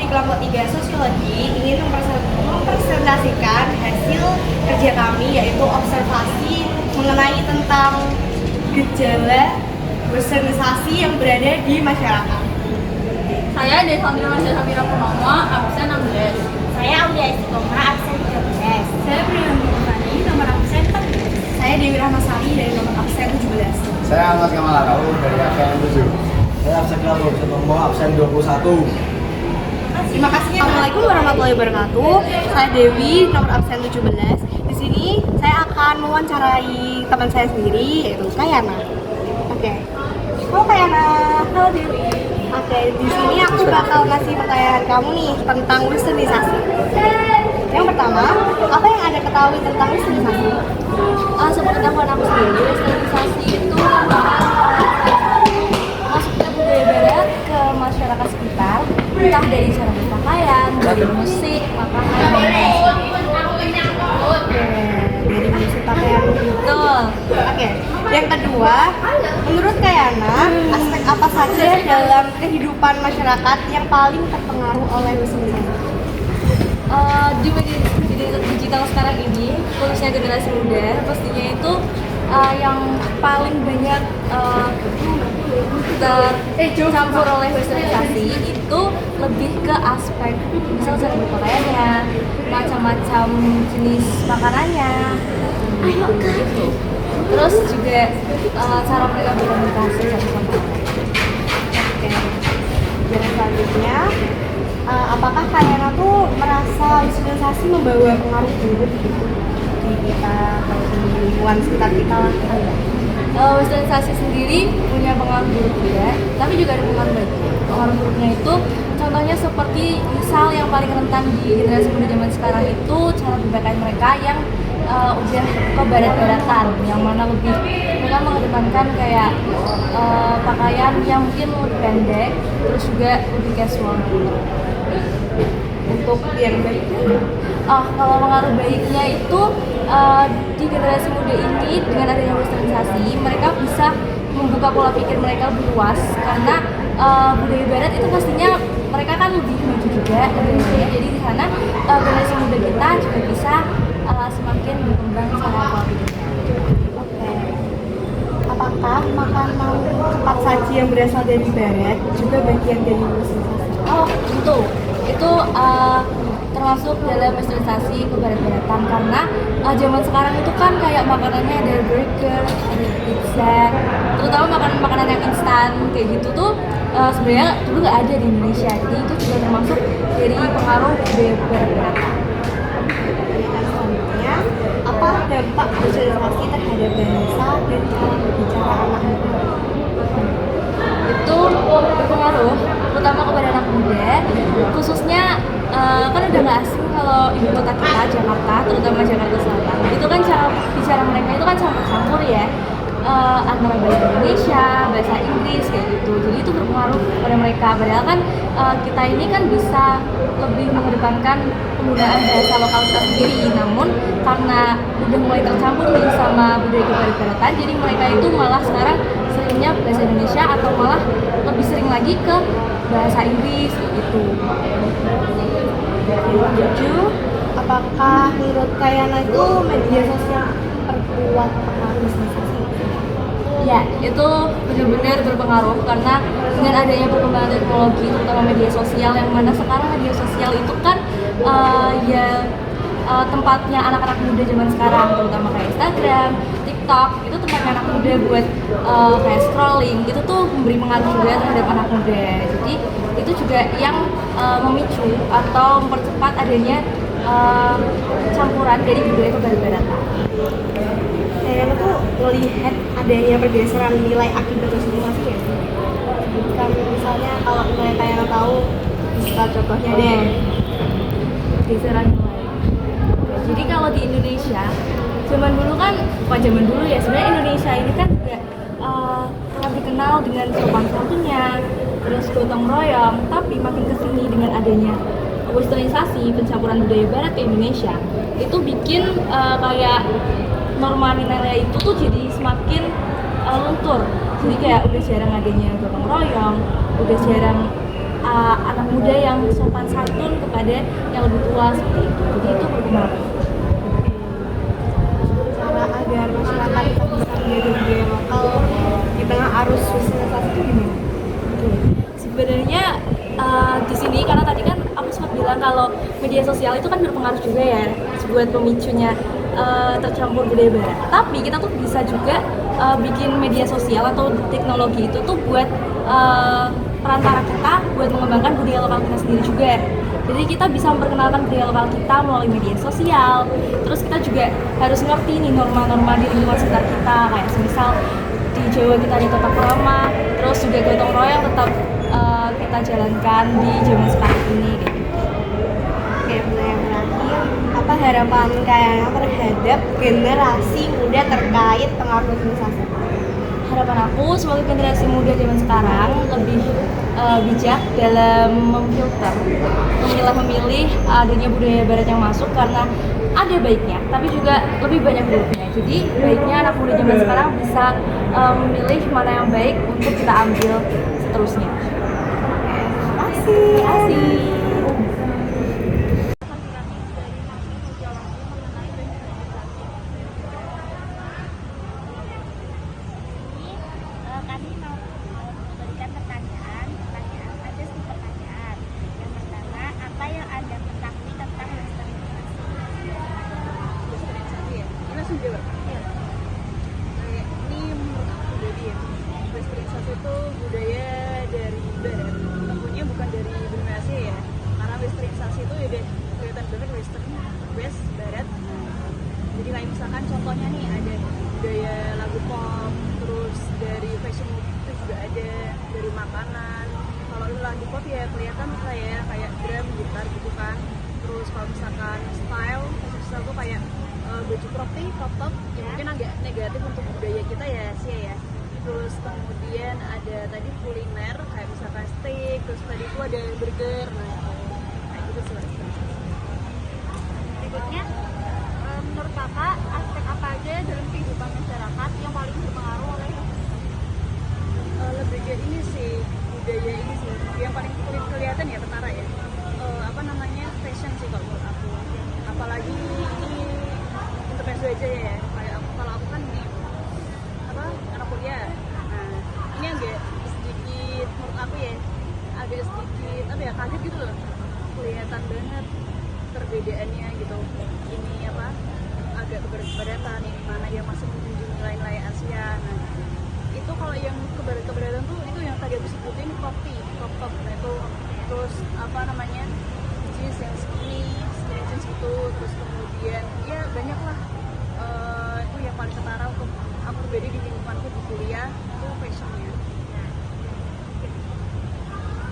di kelompok 3 sosiologi ingin mempresentasikan hasil kerja kami, yaitu observasi mengenai tentang gejala westernisasi yang berada di masyarakat. Saya Desandra Safira Purnomo, absen 16. Saya Aulia Istiqomah, absen 13. Saya Priyanti Putani, nomor absen 14. Saya Dewi Rahmasari dari nomor absen 17. Saya Ahmad Kamal Arau dari absen 7. Saya absen Kelompok Setomo, absen 21. Terima kasih. Assalamualaikum warahmatullahi wabarakatuh. Saya Dewi, nomor absen 17. Di sini saya akan mewawancarai teman saya sendiri, yaitu Kayana. Oke. Halo Kayana. Halo Dewi. Oke, di sini aku bakal ngasih pertanyaan kamu nih tentang westernisasi. Yang pertama, apa yang Anda ketahui tentang westernisasi? Seperti pengetahuan aku sendiri, westernisasi itu masuknya budaya barat ke masyarakat sekitar, entah dari cara berpakaian, dari musik, makanan, dan lain Dari musik pakaian. betul. Oke. Yang kedua, menurut Kayana, aspek apa saja dalam kehidupan masyarakat yang paling terpengaruh oleh westernisasi? Di media digital sekarang ini, khususnya generasi muda, pastinya itu yang paling banyak tercampur oleh westernisasi itu lebih ke aspek misal cara berpakaiannya, macam-macam jenis makanannya, gitu. Terus juga cara mereka berkomunikasi satu sama lain. Oke. Jadi selanjutnya, apakah Kayana tuh merasa westernisasi membawa pengaruh buruk gitu di kita atau di lingkungan sekitar kita lah? Westernisasi sendiri punya pengaruh buruk juga, tapi juga ada pengaruh baik. Pengaruh buruknya itu contohnya seperti misal yang paling rentan di generasi muda zaman sekarang itu cara berpakaian mereka yang udah ke barat-baratan, yang mana lebih mereka mengedepankan kayak pakaian yang mungkin lebih pendek, terus juga lebih casual. Untuk yang baiknya, Kalau pengaruh baiknya itu di generasi muda ini dengan adanya westernisasi mereka bisa membuka pola pikir mereka lebih luas karena budaya barat itu pastinya mereka kan lebih maju juga Indonesia, jadi di sana generasi muda kita juga bisa semakin berkembang secara pola pikirnya. oke. Apakah makanan cepat saji yang berasal dari barat juga bagian dari westernisasi? Oh tentu, itu termasuk dalam westernisasi ke barat-baratan karena zaman sekarang itu kan kayak makanannya ada burger, ada pizza, terutama makanan-makanan yang instan kayak gitu tuh sebenarnya dulu nggak ada di Indonesia, jadi itu juga termasuk dari pengaruh budaya barat-baratan. Selanjutnya, apa dampak westernisasi terhadap bahasa dan cara berbicara anak muda? Itu berpengaruh terutama kepada anak muda, khususnya kan udah nggak asing kalau ibu kota kita Jakarta, terutama Jakarta Selatan, itu kan cara bicara mereka itu kan campur-campur ya, antara bahasa Indonesia, bahasa Inggris kayak gitu, jadi itu berpengaruh pada mereka. Padahal kan kita ini kan bisa lebih mengedepankan penggunaan bahasa lokal kita sendiri, namun karena udah mulai tercampur nih sama budaya kebarat-baratan, jadi mereka itu malah sekarang seringnya bahasa Indonesia atau malah lebih sering lagi ke bahasa Inggris gitu. Tujuh, apakah menurut Kayana itu media sosial perkuat pengaruh westernisasi? Ya, itu benar-benar berpengaruh karena dengan adanya perkembangan teknologi, terutama media sosial, yang mana sekarang media sosial itu kan tempatnya anak-anak muda zaman sekarang, terutama kayak Instagram, TikTok, itu tempatnya anak muda buat kayak scrolling, itu tuh memberi pengaruh juga terhadap anak muda. Jadi itu juga yang memicu atau mempercepat adanya campuran dari budaya kebarat-baratan. Kayana tuh melihat adanya pergeseran nilai akibat westernisasi ya. Kan misalnya kalau nilai Kayana tahu, bisa contohnya deh. Pergeseran nilai. Jadi kalau di Indonesia, zaman dulu kan, bukan zaman dulu ya, sebenarnya Indonesia ini kan juga sangat dikenal dengan sopan santunnya, terus gotong royong, tapi makin kesini dengan adanya westernisasi, pencampuran budaya barat ke Indonesia, itu bikin kayak norma nilai itu tuh jadi semakin luntur. Jadi kayak udah jarang adanya gotong royong, udah jarang anak muda muda yang sopan santun kepada yang lebih tua seperti itu. Jadi itu berpengaruh. Cara agar masyarakat tetap bisa menjaga budaya lokal di tengah arus sosialisasi itu gimana? Sebenarnya di sini karena tadi kan aku sempat bilang kalau media sosial itu kan berpengaruh juga ya buat pemicunya tercampur budaya barat. Tapi kita tuh bisa juga bikin media sosial atau teknologi itu tuh buat perantara kita buat mengembangkan budaya lokal kita sendiri juga. Jadi kita bisa memperkenalkan budaya lokal kita melalui media sosial. Terus kita juga harus ngerti nih norma-norma di lingkungan sekitar kita, kayak misal di Jawa kita ada tata krama, terus juga gotong royong tetap kita jalankan di zaman sekarang ini kayak gitu. Oke, yang terakhir, apa harapan kalian terhadap generasi muda terkait pengaruh sosialisasi? Harapan aku sebagai generasi muda zaman sekarang lebih bijak dalam memfilter, memilih adanya budaya barat yang masuk karena ada baiknya, tapi juga lebih banyak buruknya. Jadi baiknya anak muda zaman sekarang bisa memilih mana yang baik untuk kita ambil seterusnya. Terima kasih. Kami mau memberikan pertanyaan. Ada sih pertanyaan. Yang pertama, apa yang Anda ketahui tentang westernisasi? Westernisasi ya? Ini langsung jawab? Iya. Ini menurut aku jadi ya, westernisasi itu budaya dari barat, tentunya bukan dari benua Asia ya, karena westernisasi itu ya deh kelihatan banget western, west, barat. Jadi kayak misalkan contohnya nih ada budaya lagu pop, terus dari fashion itu juga ada, dari makanan. Kalau lagu pop ya kelihatan kayak drum, gitar gitu kan. Terus kalau misalkan style tuh kayak baju crop top ya mungkin agak negatif untuk budaya kita ya sih ya. Terus kemudian ada tadi kuliner kayak misalkan steak, terus tadi itu ada burger, nah kayak gitu sih. Berikutnya, menurut kakak aspek apa aja dalam kehidupan masyarakat yang paling berpengaruh oleh Lebih ke ini sih, budaya ini sih yang paling kelihatan ya ketara ya. Apa namanya, fashion sih kalau menurut aku. Apalagi ini intermezzo aja ya, kayak kalau aku kan di anak kuliah. Nah, ini agak sedikit menurut aku ya, agak sedikit kaget gitu loh. Kelihatan banget perbedaannya gitu. Ini agak keberatan, ini mana yang masih menjunjung nilai-nilai Asia. Nah, itu kalau yang keberatan tuh itu yang tadi aku sebutin crop top, nah itu terus jeans yang skinny jeans itu, terus kemudian ya banyak lah. Itu yang paling ketara untuk aku pribadi di lingkunganku di kuliah itu fashionnya.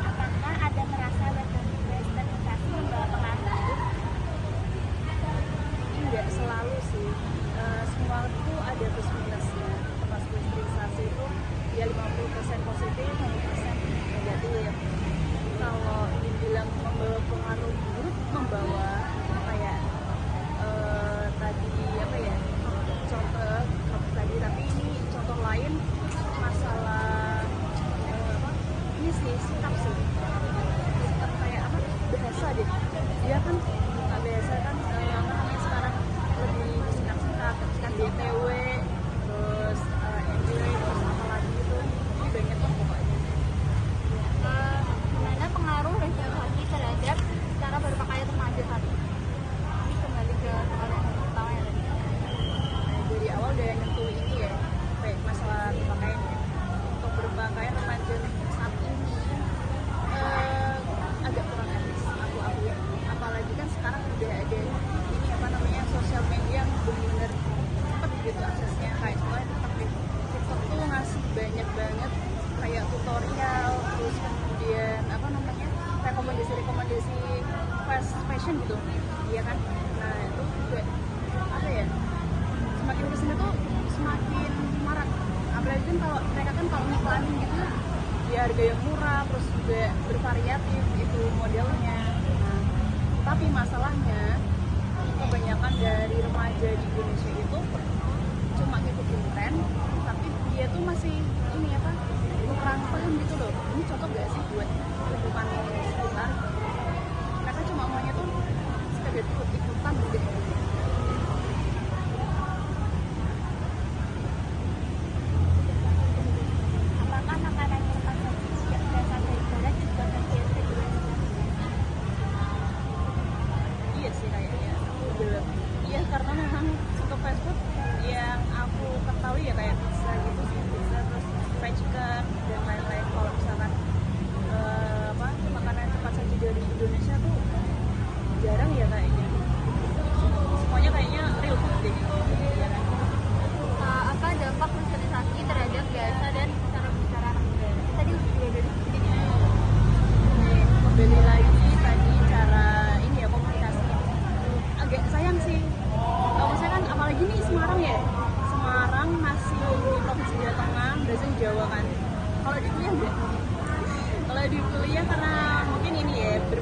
apakah ada merasa westernisasi membawa pengaruh? Enggak selalu sih, semua itu ada plus minusnya. Termasuk westernisasi itu ya 50% positif, 50% negatif. Kalau dibilang membawa pengaruh buruk, membawa kayak tadi contoh tadi, tapi ini contoh lain masalah ini sih sikap kayak bahasa deh. Dia kan nggak biasa kan sekarang lebih bersikap kan BTW, terus NJW, terus apa lagi itu ini banyak tuh pokoknya. Gimana pengaruh westernisasi terhadap cara berpakaian remaja saat ini? Ini kembali ke pertanyaan pertama ya tadi. Dari awal udah nyentuh ini ya, kayak masalah berpakaian ya. Untuk berpakaian remaja saat ini agak kurang etis aku ya. Apalagi kan sekarang udah ada ini sosial media yang benar-benar cepat gitu aksesnya. Kayak soalnya TikTok tuh ngasih banyak banget kayak tutorial, terus kemudian rekomendasi fast fashion gitu, iya kan. Nah itu juga semakin kesini tuh semakin marak. Apalagi kan kalau mereka kalau ngiklanin gitu di harga yang murah, terus juga bervariatif itu modelnya. Nah, tapi masalahnya kebanyakan dari remaja di Indonesia itu cuma ngikutin tren, tapi dia tuh masih kurang paham gitu loh. Ini cocok gak sih buat lingkungan sekitar?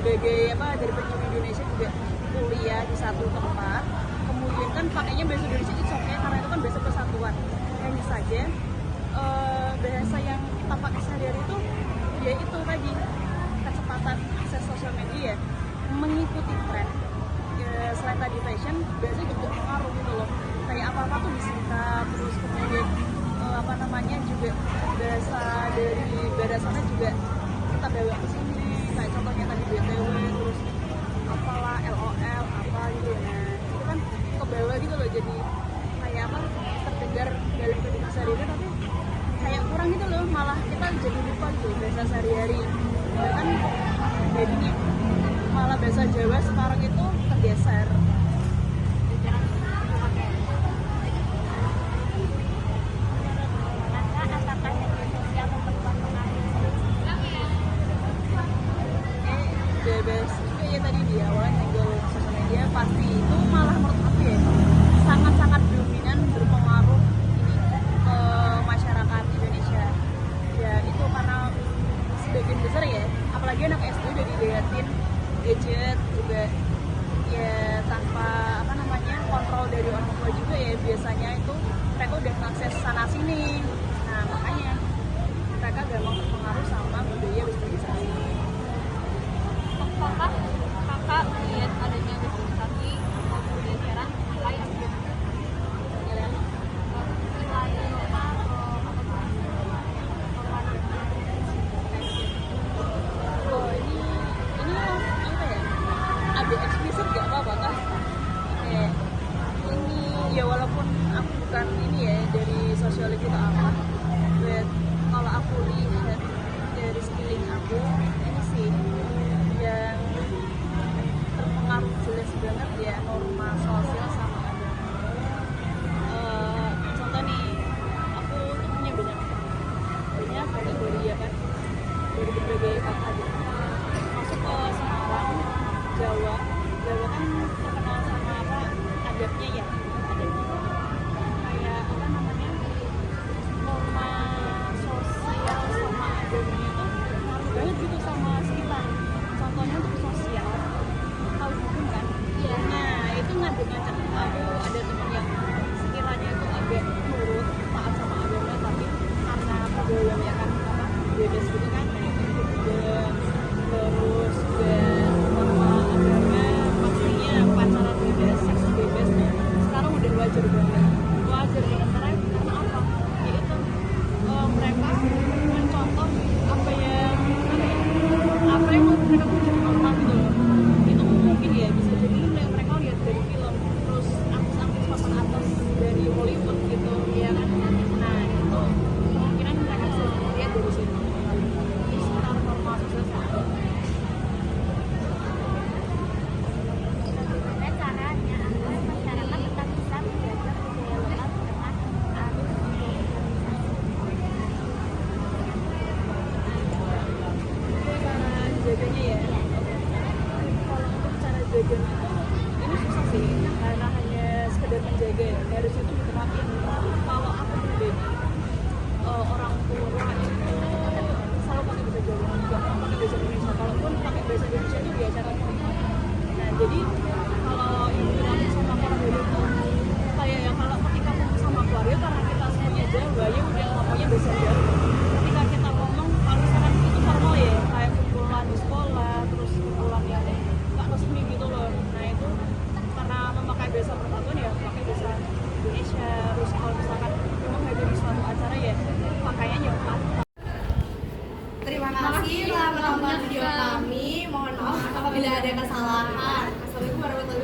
berbagai dari penjuru Indonesia juga kuliah di satu tempat, kemudian kan pakainya bahasa Indonesia itu oke karena itu kan bahasa persatuan. Hanya saja bahasa yang kita pakai sehari-hari itu ya itu tadi kecepatan akses sosial media mengikuti tren. Selain tadi fashion, biasanya juga pengaruh gitu loh. Kayak apa-apa tuh disingkat, terus kemudian juga bahasa dari daerah sana juga kita bawa ke sini. Kayak contohnya tadi BTW, terus apalah LOL apa gitu. Nah itu kan kebawa gitu loh, jadi kayak terdengar dalam kehidupan sehari-hari tapi kayak kurang gitu loh, malah kita jadi lupa gitu bahasa sehari-hari. Kan jadinya malah bahasa Jawa sekarang itu tergeser. Maka apakah media sosial memperkuat pengaruh? Bebas juga ya tadi di awal nyenggol sosial media, pasti itu malah menurut aku ya sangat-sangat dominan berpengaruh ini ke masyarakat Indonesia. Ya itu karena sebagian besar ya, apalagi anak SD udah diliatin gadget juga ya tanpa kontrol dari orang tua juga ya, biasanya itu mereka udah mengakses sana sini. Nah makanya mereka gampang terpengaruh sama budaya westernizasi. Kakak lihat adanya westernizasi budaya sekarang mulai aktif ini apa ya, ada eksplisit gak apa-apa kan? Ini ya walaupun aku bukan ini ya dari sosiologi atau apa, but kalau aku lihat dari sekeliling aku ini sih yang terpengaruh jelas banget ya norma sosial sama agama. Contoh nih, aku tuh punya banyak kategori ya kan, dari berbagai kota gitu. Masuk ke Semarang, Jawa kan terkenal sama adabnya ya, adabnya kayak norma sosial sama agamanya itu ngaruh banget gitu sama sekitar. Contohnya untuk sosial, tahu hukum kan? Iya. Nah itu ngajak aku ada teman yang sekiranya itu agak nurut taat sama agama, tapi karena pergaulannya kan bebas gitu kan, juga terus juga norma agama pastinya pacaran bebas, seks bebas, sekarang udah wajar banget karena apa? Yaitu mereka mencontoh apa yang mereka punya normal gitu loh. Itu mungkin ya bisa jadi mereka lihat dari film, terus artis-artis papan atas dari Hollywood gitu ya kan. Nah itu kemungkinan mereka bisa lihat dari situ sekitar normal sosial. Bagaimana caranya agar masyarakat tetap bisa menjaga budaya lokal di tengah arus Cara jaganya ya, kalau untuk cara jaganya ini susah sih karena hanya sekedar menjaga ya, harus itu diterapin. Kalau aku pribadi orang tua itu selalu pakai bahasa Jawa, nggak mau pakai bahasa Indonesia. Kalaupun pakai bahasa Indonesia itu di acara penting. Nah jadi kalau yang bilang sama keluarga itu kayak ya kalau ketika ngomong sama keluarga karena kita semuanya Jawa ya udah ngomongnya bahasa Jawa. Ketika kita ngomong kalau misalkan itu formal ya kayak kumpulan di sekolah, terus kumpulan yang nggak resmi gitu loh. Nah itu karena memakai bahasa persatuan ya pakai bahasa Indonesia. Terus kalau misalkan memang di suatu acara ya pakainya ya Terima kasih telah menonton video kami. Mohon maaf apabila ada kesalahan. Assalamualaikum warahmatullahi wabarakatuh.